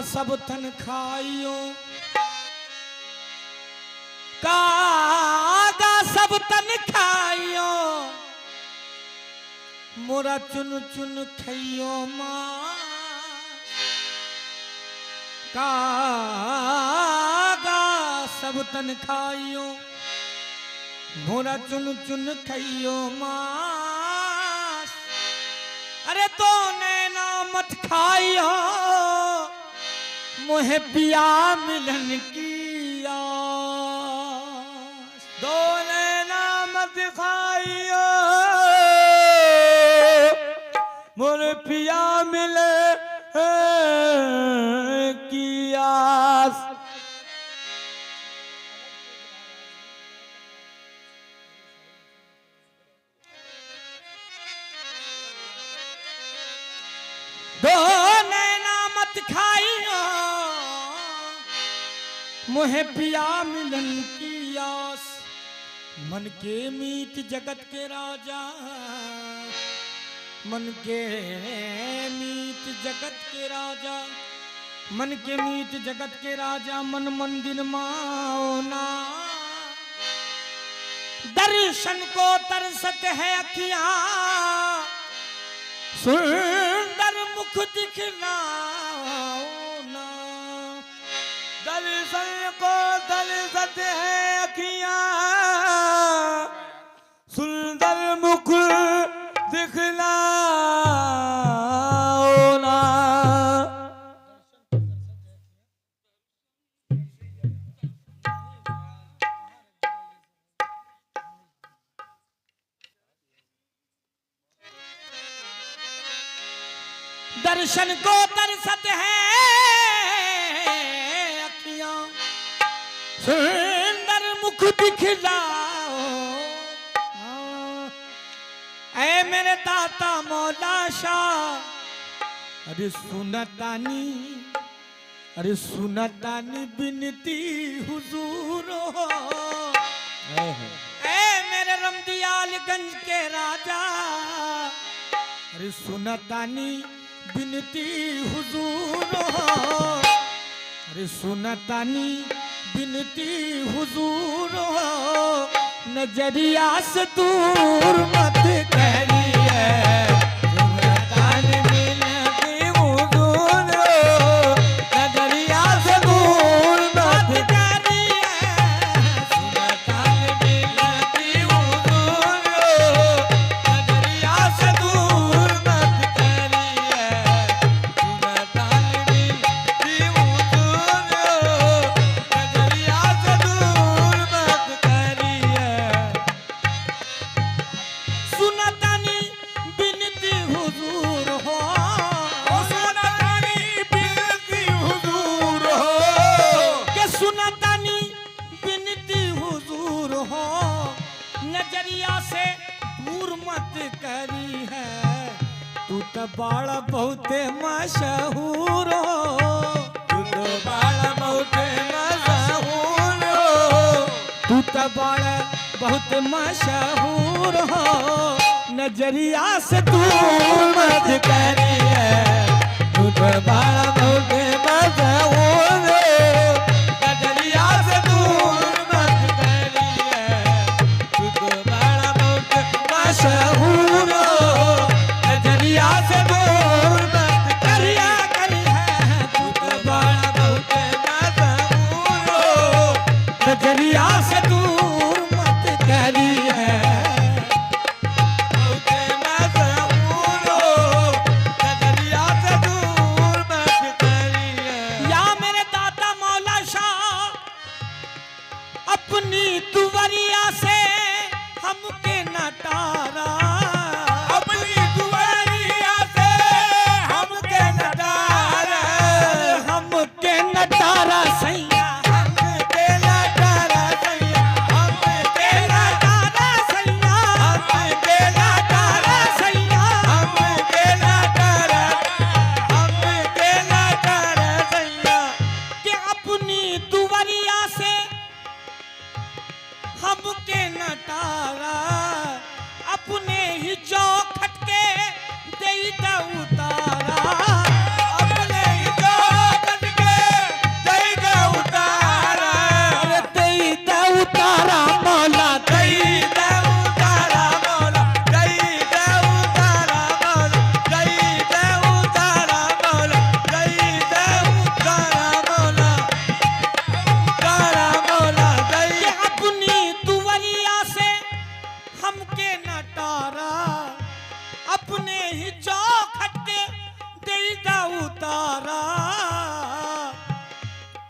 सब तन खाइयो, कागा सब तन खाइयो, मोरा चुन चुन खइयो मां, कागा सब तन खाइयो, मोरा चुन चुन खइयो मांस। अरे तो नैना मत खाइयो, मोहे पिया मिलन की आस। दो नैना मत खाइयो, मोरे पिया मिले की आस। दो नैना मत खाइयो, मोहे पिया मिलन की आस। मन के मीत जगत के राजा, मन के मीत जगत के राजा, मन के मीत जगत के राजा, मन मंदिर माओना। दर्शन को तरसत है अखियां, सुंदर मुख दिखलाओ ना। दर्शन को तरसत है अखियां, सुंदर मुख दिखलाओ ना। दर्शन को तरसत है अखियां, सुंदर मुख दिखलाओ। ऐ मेरे दाता मौला शाह, अरे सुनतानी, अरे सुनतानी बिनती हुजूर हो। ऐ मेरे रमदियालगंज के राजा, अरे सुनतानी बिनती हुजूर हो। अरे सुनतानी बिनती हुजूर हो, नजरिया से दूर मत करिए। सुनतानी बिनती हुजूर हो, नजरिया से दूर मत करिए। सुनतानी बिनती हुजूर हो, नजरिया से दूर मत करिए। सुनतानी बिनती हुजूर हो, नजरिया से दूर मत करिए। सुनतानी बिनती हुजूर हो, सुनतानी बिनती हुजूर हो, के सुनतानी बिनती हुजूर हो, नजरिया से दूर मत करी है। तू तो बड़ा बहुते मशहूर हो, तू तो बड़ा बहुते मशहूर हो, तू तो बड़ा बहुत मशहूर हो, नजरिया से दूर मत करिए। तू तो बड़ा बहुत मशहूर हो, नजरिया से दूर मत करिए। तू तो बड़ा बहुत मशहूर हो, नजरिया से दूर मत करिए। तू तो बड़ा बहुत मशहूर हो, नजरिया से दूर मत करिए। बहुत मशहूर हो, नजरिया से दूर मत करिए।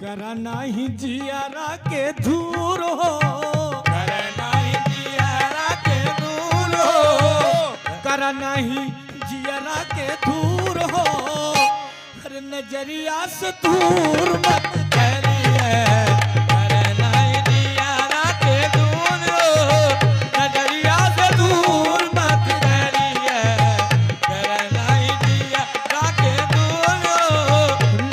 करा नहीं जियारा के दूर हो, करा नहीं जियारा के दूर हो, करा नहीं जियारा के दूर हो, हर नजरिया से दूर मत करिए, करा नहीं जियारा के दूर हो, नजरिया से दूर मत करिए, करा नहीं जियारा के दूर हो,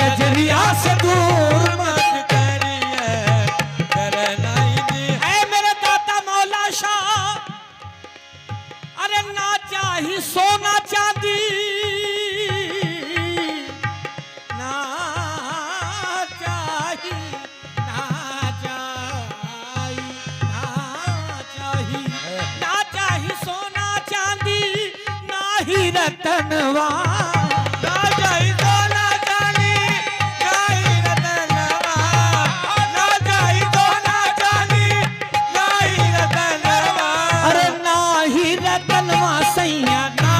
नजरिया से दूर मत करिए, करा नहीं जिया। ऐ मेरे दाता मौला शाह, अरे ना चाही सोना चांदी, ना चाही, ना चाही, ना चाही, ना चाही सोना चांदी, ना ही रतनवा, ना जाई सोना चांदी, ना ही रतनवा, ना जाई सोना चांदी, ना ही रतनवा, अरे ना ही रतनवा सैया, ना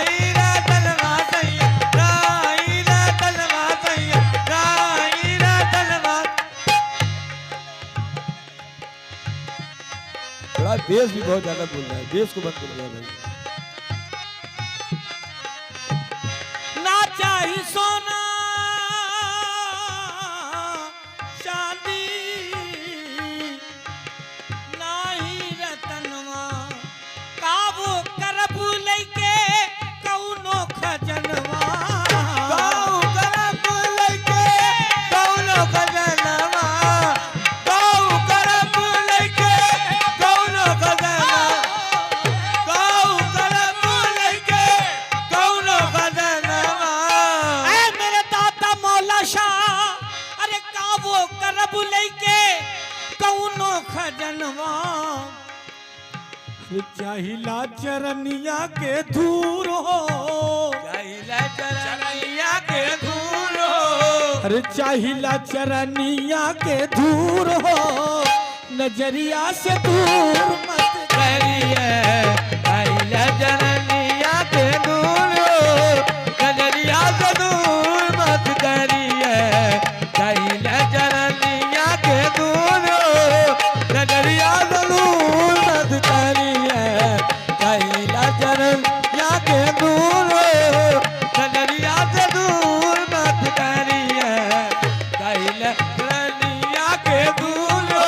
ही रतनवा सैया, ना ही रतनवा सैया, ना ही रतनवा। थोड़ा बेस भी बहुत ज्यादा बोल रहा है, बेस को बंद कर दिया भाई। ना चाही सोना चांदी, ना ही रतनवा, काबू करब लैके कौनो खजनवा, गाँव करब लइके कौनो खजनवा, गाँव करब लइके कौनो खजनवा, गाँव करब लइके कौनो खजनवा। ऐ मेरे दाता मौला शाह, अरे काबू करब लैके कौनो खजनवा, चाहिला चरनिया के दूर हो, चाहिला चरनिया के दूर हो, अरे चाहिला चरनिया के दूर हो, नजरिया से दूर मत करिए, चाहिला चरनिया के दूर हो, नजरिया से दूर मत करिए, चाहिला चरनिया के दूर हो, नजरिया से दूर मत करिए, चाहिला चरनिया के दूर हो, नजरिया से दूर मत करिए, चाहिला चरनिया के दूर हो,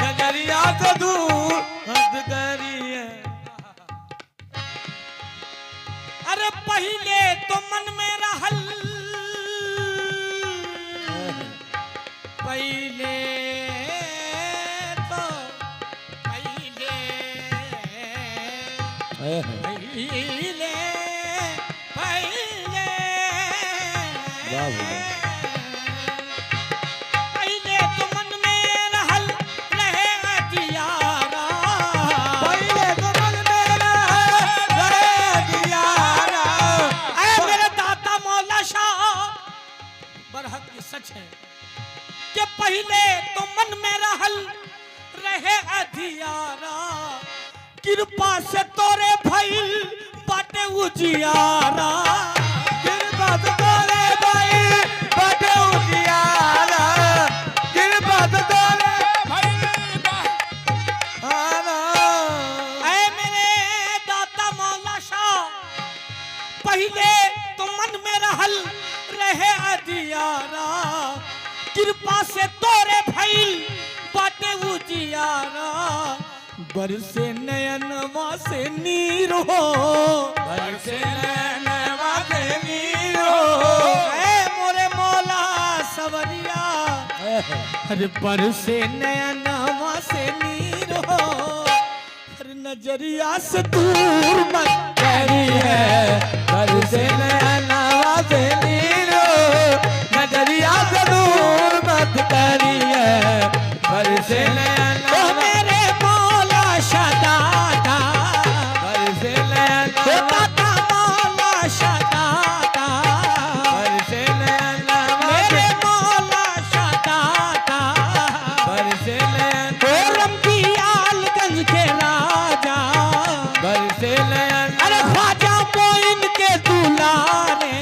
नजरिया से दूर मत करिए। अरे पहले तो मन में रहल, पहले तो पहले पहले पहले वाह भैया। पहले तो मन में रहल रहे अजियारा, पहले तो मन में रहे दियारा, ऐ मेरे दाता मौला शाह, बरहक ये सच है कि पहले तो मन में रहल रहे अधियारा, कृपा से तोरे भइल बाटे उजियारा, कृपा से तोरे भाई बटे उजियारा, कृपा से तोरे भाई बहारा। ऐ मेरे दाता मौला शाह, पहले तो मन में रहल रहे अधियारा, कृपा से तोरे भइल बाटे उजियारा, बरसे नयनवा से नीर हो, बरसे नैनवा से नीर हो, ऐ मोरे मौला सवरिया, अरे बरसे नयनवा से नीर हो, हर नजरिया से दूर मत करिए, बरसे नैनवा से नीर हो, नजरिया से दूर मत करिए, बरसे ओ नैनवा मेरे मौला शदादा, बरसे ओ नैनवा दाता मौला शदादा, बरसे नैनवा मेरे मौला शदादा, बरसे ओ नैनवा रमदियालगंज के राजा, बरसे नैनवा अरे ख्वाजा मोइन के दुलारे,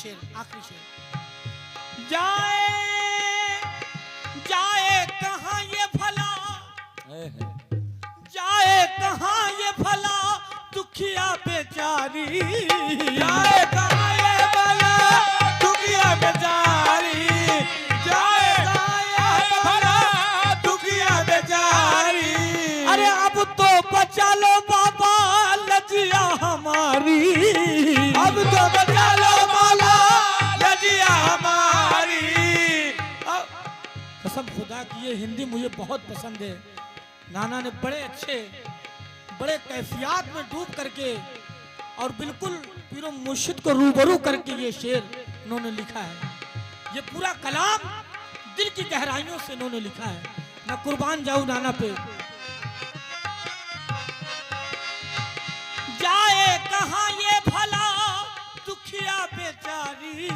आखिरी शेर। जाए जाए कहाँ ये भला, जाए कहाँ ये भला दुखिया बेचारी, जाए कहाँ ये भला दुखिया बेचारी, जाए कहाँ ये भला दुखिया बेचारी। अरे अब तो बचा लो बाबा लजिया हमारी, अब तो बचा लो बाबा लजिया हमारी। कसम खुदा की ये हिंदी मुझे बहुत पसंद है। नाना ने बड़े अच्छे, बड़े कैफियत में डूब करके और बिल्कुल पीरो मुर्शिद को रूबरू करके ये शेर उन्होंने लिखा है। ये पूरा कलाम दिल की गहराइयों से उन्होंने लिखा है। मैं कुर्बान जाऊं नाना पे। जाए कहाँ ये भला दुखिया बेचारी,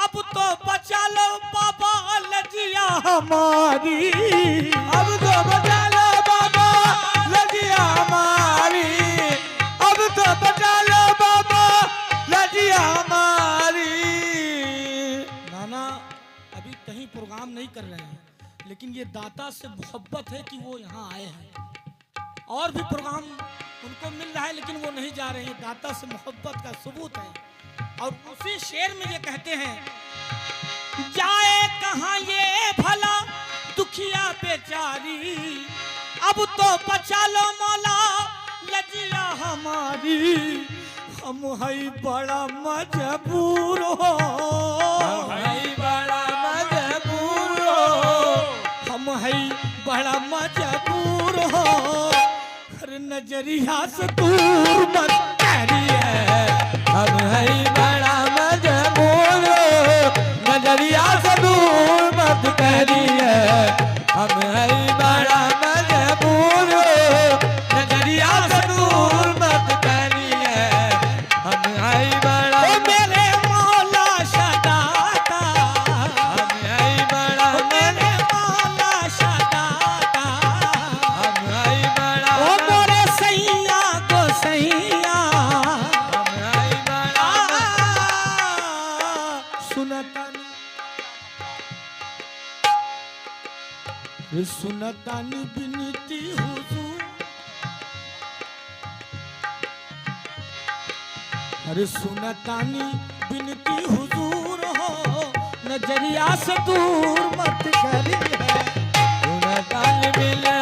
अब तो बचा लो बाबा लजिया हमारी, अब तो बचा लो बाबा लजिया हमारी, अब तो बचा लो बाबा लजिया हमारी। नाना अभी कहीं प्रोग्राम नहीं कर रहे हैं, लेकिन ये दाता से मोहब्बत है कि वो यहाँ आए हैं। और भी प्रोग्राम उनको मिल रहा है लेकिन वो नहीं जा रहे हैं। दाता से मोहब्बत का सबूत है। और उसी शेर में ये कहते हैं, जाए कहाँ ये भला दुखिया बेचारी, अब तो बचा लो मौला लजिया हमारी, हम है बड़ा मजबूर हो, भाई बड़ा मजबूर हो, हम है बड़ा मजबूर हो, हर नजरिया से दूर मत करिए, हम है बड़ा मजबूर हो, नजरिया से दूर मत करिए, हम है बड़ा मजबूर हो, नजरिया से दूर मत करिए, हम है बड़ा ओ मेरे मौला शदाता, हम है बड़ा ओ मेरे मौला शदाता, हम है बड़ा ओ मोरे सैया को सैया, हम है बड़ा सुनतानी सुनतानी बिनती हुजूर, अरे सुनतानी बिनती हुजूर हो, नजरिया से दूर मत करिए, सुनतानी बिनती